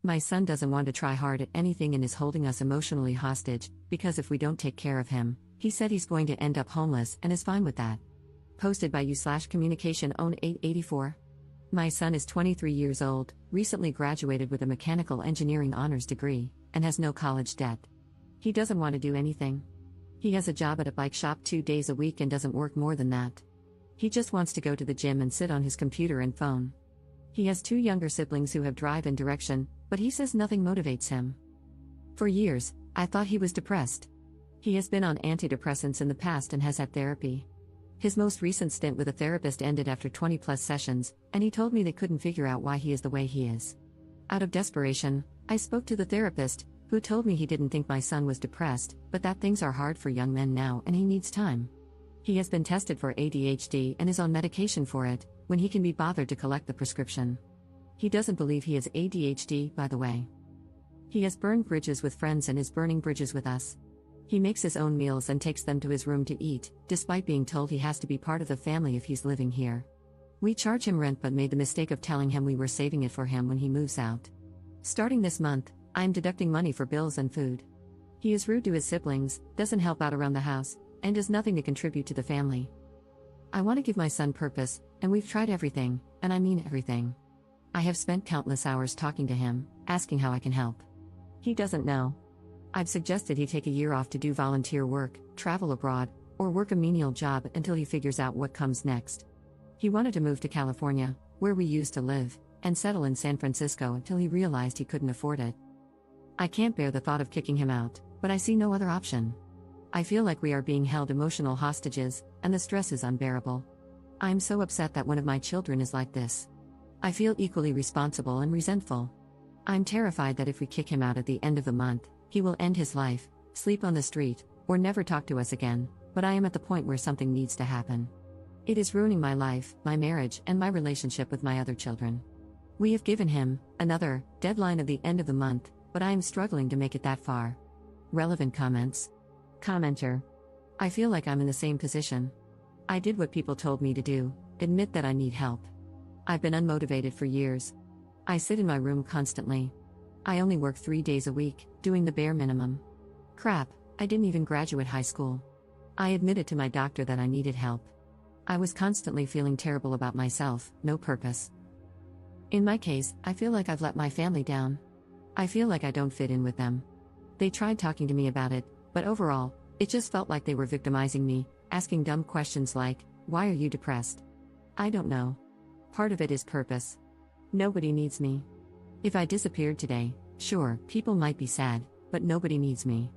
My son doesn't want to try hard at anything and is holding us emotionally hostage, because if we don't take care of him, he said he's going to end up homeless and is fine with that. Posted by you/communication own 884. My son is 23 years old, recently graduated with a mechanical engineering honors degree, and has no college debt. He doesn't want to do anything. He has a job at a bike shop 2 days a week and doesn't work more than that. He just wants to go to the gym and sit on his computer and phone. He has 2 younger siblings who have drive and direction, but he says nothing motivates him. For years, I thought he was depressed. He has been on antidepressants in the past and has had therapy. His most recent stint with a therapist ended after 20+ sessions, and he told me they couldn't figure out why he is the way he is. Out of desperation, I spoke to the therapist, who told me he didn't think my son was depressed, but that things are hard for young men now and he needs time. He has been tested for ADHD and is on medication for it, when he can be bothered to collect the prescription. He doesn't believe he has ADHD, by the way. He has burned bridges with friends and is burning bridges with us. He makes his own meals and takes them to his room to eat, despite being told he has to be part of the family if he's living here. We charge him rent but made the mistake of telling him we were saving it for him when he moves out. Starting this month, I'm deducting money for bills and food. He is rude to his siblings, doesn't help out around the house, and does nothing to contribute to the family. I want to give my son purpose, and we've tried everything, and I mean everything. I have spent countless hours talking to him, asking how I can help. He doesn't know. I've suggested he take a year off to do volunteer work, travel abroad, or work a menial job until he figures out what comes next. He wanted to move to California, where we used to live, and settle in San Francisco until he realized he couldn't afford it. I can't bear the thought of kicking him out, but I see no other option. I feel like we are being held emotional hostages, and the stress is unbearable. I am so upset that one of my children is like this. I feel equally responsible and resentful. I'm terrified that if we kick him out at the end of the month, he will end his life, sleep on the street, or never talk to us again, but I am at the point where something needs to happen. It is ruining my life, my marriage, and my relationship with my other children. We have given him another deadline of the end of the month, but I am struggling to make it that far. Relevant comments. Commenter. I feel like I'm in the same position. I did what people told me to do, admit that I need help. I've been unmotivated for years. I sit in my room constantly. I only work 3 days a week, doing the bare minimum. Crap, I didn't even graduate high school. I admitted to my doctor that I needed help. I was constantly feeling terrible about myself, no purpose. In my case, I feel like I've let my family down. I feel like I don't fit in with them. They tried talking to me about it, but overall, it just felt like they were victimizing me, asking dumb questions like, "Why are you depressed?" I don't know. Part of it is purpose. Nobody needs me. If I disappeared today, sure, people might be sad, but nobody needs me.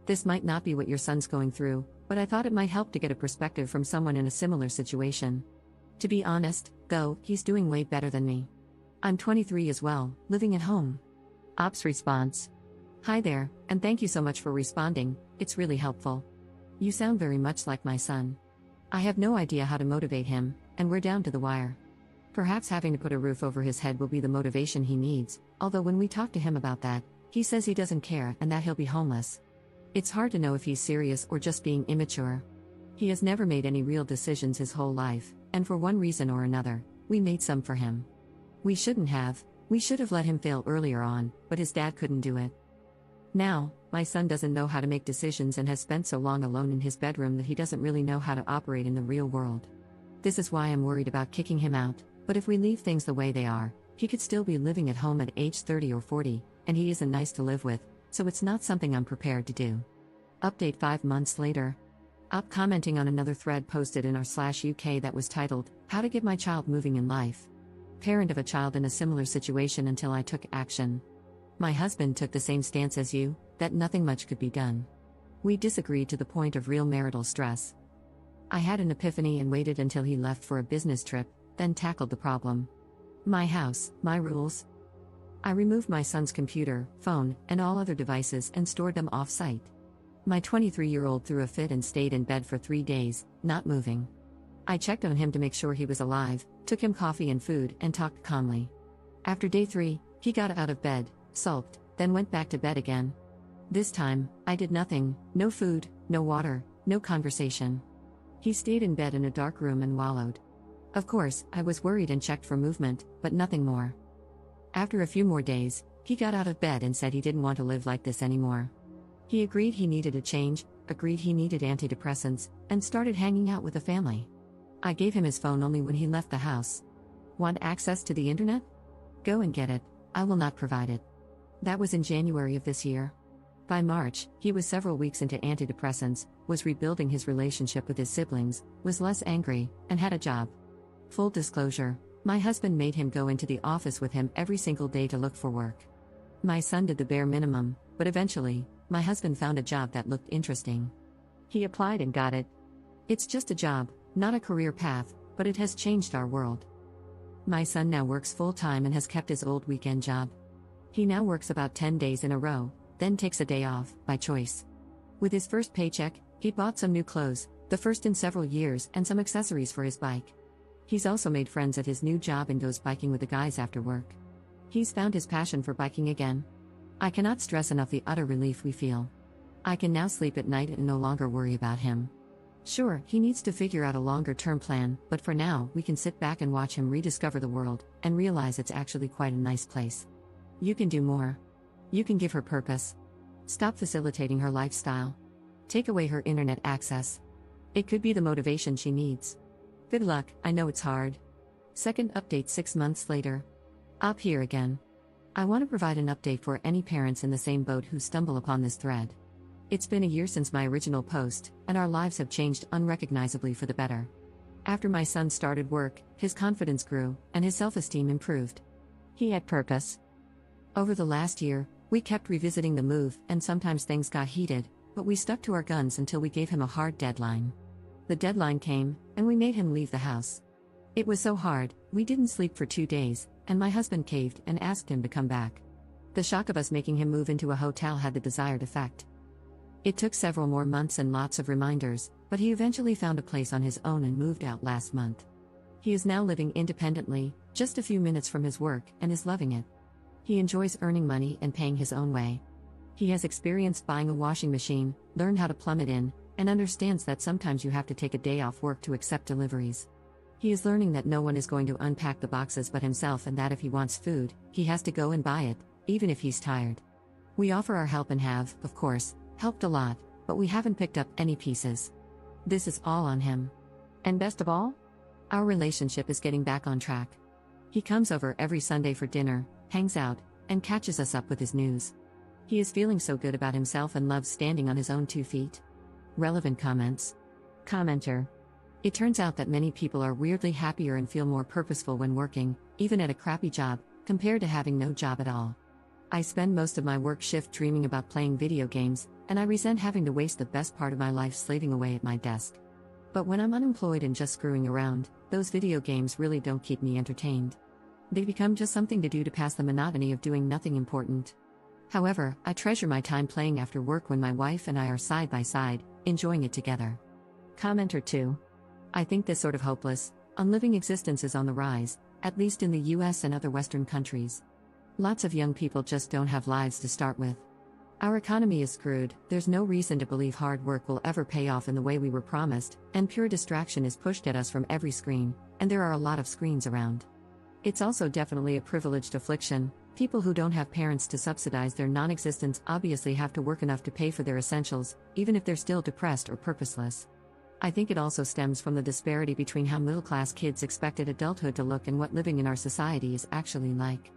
This might not be what your son's going through, but I thought it might help to get a perspective from someone in a similar situation. To be honest, though, he's doing way better than me. I'm 23 as well, living at home. Ops response. Hi there, and thank you so much for responding, it's really helpful. You sound very much like my son. I have no idea how to motivate him, and we're down to the wire. Perhaps having to put a roof over his head will be the motivation he needs, although when we talk to him about that, he says he doesn't care and that he'll be homeless. It's hard to know if he's serious or just being immature. He has never made any real decisions his whole life, and for one reason or another, we made some for him. We shouldn't have, we should have let him fail earlier on, but his dad couldn't do it. Now, my son doesn't know how to make decisions and has spent so long alone in his bedroom that he doesn't really know how to operate in the real world. This is why I'm worried about kicking him out, but if we leave things the way they are, he could still be living at home at age 30 or 40, and he isn't nice to live with, so it's not something I'm prepared to do. Update 5 months later. Op commenting on another thread posted in r/UK that was titled, "How to Get My Child Moving in Life." Parent of a child in a similar situation until I took action. My husband took the same stance as you, that nothing much could be done. We disagreed to the point of real marital stress. I had an epiphany and waited until he left for a business trip, then tackled the problem. My house, my rules. I removed my son's computer, phone, and all other devices and stored them off-site. My 23-year-old threw a fit and stayed in bed for 3 days, not moving. I checked on him to make sure he was alive, took him coffee and food, and talked calmly. After day 3, he got out of bed, sulked, then went back to bed again. This time, I did nothing, no food, no water, no conversation. He stayed in bed in a dark room and wallowed. Of course, I was worried and checked for movement, but nothing more. After a few more days, He got out of bed and said he didn't want to live like this anymore. He agreed he needed a change, agreed he needed antidepressants, and started hanging out with the family. I gave him his phone only when he left the house. Want access to the internet? Go and get it, I will not provide it. That was in January of this year. By March, he was several weeks into antidepressants, was rebuilding his relationship with his siblings, was less angry, and had a job. Full disclosure, my husband made him go into the office with him every single day to look for work. My son did the bare minimum, but eventually, my husband found a job that looked interesting. He applied and got it. It's just a job, not a career path, but it has changed our world. My son now works full-time and has kept his old weekend job. He now works about 10 days in a row, then takes a day off, by choice. With his first paycheck, he bought some new clothes, the first in several years, and some accessories for his bike. He's also made friends at his new job and goes biking with the guys after work. He's found his passion for biking again. I cannot stress enough the utter relief we feel. I can now sleep at night and no longer worry about him. Sure, he needs to figure out a longer-term plan, but for now, we can sit back and watch him rediscover the world, and realize it's actually quite a nice place. You can do more. You can give her purpose. Stop facilitating her lifestyle. Take away her internet access. It could be the motivation she needs. Good luck, I know it's hard. Second update 6 months later. Up here again. I want to provide an update for any parents in the same boat who stumble upon this thread. It's been a year since my original post, and our lives have changed unrecognizably for the better. After my son started work, his confidence grew, and his self-esteem improved. He had purpose. Over the last year, we kept revisiting the move, and sometimes things got heated, but we stuck to our guns until we gave him a hard deadline. The deadline came, and we made him leave the house. It was so hard, we didn't sleep for 2 days, and my husband caved and asked him to come back. The shock of us making him move into a hotel had the desired effect. It took several more months and lots of reminders, but he eventually found a place on his own and moved out last month. He is now living independently, just a few minutes from his work, and is loving it. He enjoys earning money and paying his own way. He has experience buying a washing machine, learned how to plumb it in, and understands that sometimes you have to take a day off work to accept deliveries. He is learning that no one is going to unpack the boxes but himself, and that if he wants food, he has to go and buy it, even if he's tired. We offer our help and have, of course, helped a lot, but we haven't picked up any pieces. This is all on him. And best of all, our relationship is getting back on track. He comes over every Sunday for dinner, hangs out, and catches us up with his news. He is feeling so good about himself and loves standing on his own 2 feet. Relevant comments. Commenter. It turns out that many people are weirdly happier and feel more purposeful when working, even at a crappy job, compared to having no job at all. I spend most of my work shift dreaming about playing video games, and I resent having to waste the best part of my life slaving away at my desk. But when I'm unemployed and just screwing around, those video games really don't keep me entertained. They become just something to do to pass the monotony of doing nothing important. However, I treasure my time playing after work when my wife and I are side by side, enjoying it together. Commenter 2. I think this sort of hopeless, unliving existence is on the rise, at least in the US and other Western countries. Lots of young people just don't have lives to start with. Our economy is screwed, there's no reason to believe hard work will ever pay off in the way we were promised, and pure distraction is pushed at us from every screen, and there are a lot of screens around. It's also definitely a privileged affliction. People who don't have parents to subsidize their non-existence obviously have to work enough to pay for their essentials, even if they're still depressed or purposeless. I think it also stems from the disparity between how middle-class kids expected adulthood to look and what living in our society is actually like.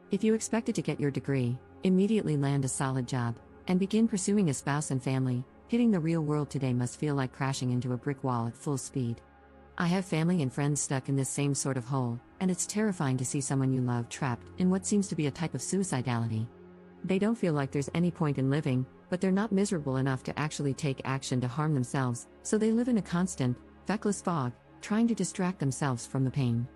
If you expected to get your degree, immediately land a solid job, and begin pursuing a spouse and family, hitting the real world today must feel like crashing into a brick wall at full speed. I have family and friends stuck in this same sort of hole, and it's terrifying to see someone you love trapped in what seems to be a type of suicidality. They don't feel like there's any point in living, but they're not miserable enough to actually take action to harm themselves, so they live in a constant, feckless fog, trying to distract themselves from the pain.